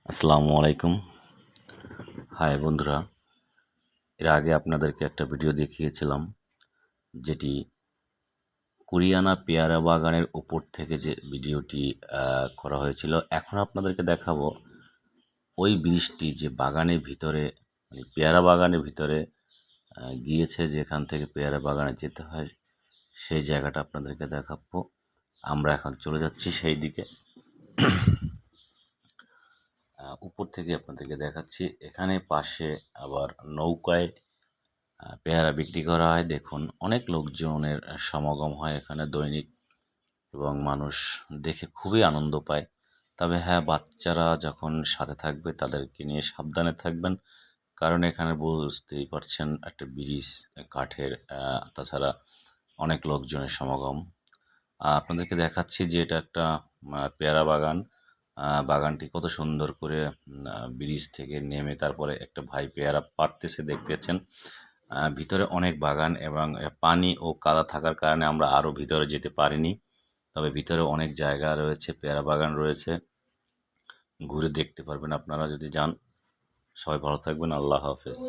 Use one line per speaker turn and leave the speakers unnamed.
আসসালামু আলাইকুম। হাই বন্ধুরা, এর আগে আপনাদেরকে একটা ভিডিও দেখিয়েছিলাম যেটি কুরিয়ানা পেয়ারা বাগানের উপর থেকে যে ভিডিওটি করা হয়েছিল। এখন আপনাদেরকে দেখাবো ওই ব্রিজটি যে বাগানের ভিতরে মানে পেয়ারা বাগানের ভিতরে গিয়েছে, যেখান থেকে পেয়ারা বাগানে যেতে হয় সেই জায়গাটা আপনাদেরকে দেখাবো। আমরা এখন চলে যাচ্ছি সেই দিকে। উপর থেকে আপনাদেরকে দেখাচ্ছি। এখানে পাশে আবার নৌকায় পেয়ারা বিক্রি করা হয়। দেখুন, অনেক লোকজনের সমাগম হয় এখানে দৈনিক এবং মানুষ দেখে খুবই আনন্দ পায়। তবে হ্যাঁ, বাচ্চারা যখন সাথে থাকবে তাদেরকে নিয়ে সাবধানে থাকবেন, কারণ এখানে বুঝতেই পারছেন একটা ব্রিজ কাঠের, তাছাড়া অনেক লোকজনের সমাগম। আপনাদেরকে দেখাচ্ছি যে এটা একটা পেয়ারা বাগান। বাগানটি কত সুন্দর করে ব্রিজ থেকে নেমে তারপরে একটা ভাই পেয়ারা পাড়তেছে দেখতেছেন। ভিতরে অনেক বাগান এবং পানি ও কাদা থাকার কারণে আমরা আরও ভিতরে যেতে পারিনি। তবে ভিতরে অনেক জায়গা রয়েছে, পেয়ারা বাগান রয়েছে, ঘুরে দেখতে পারবেন আপনারা যদি যান। সবাই ভালো থাকবেন। আল্লাহ হাফেজ।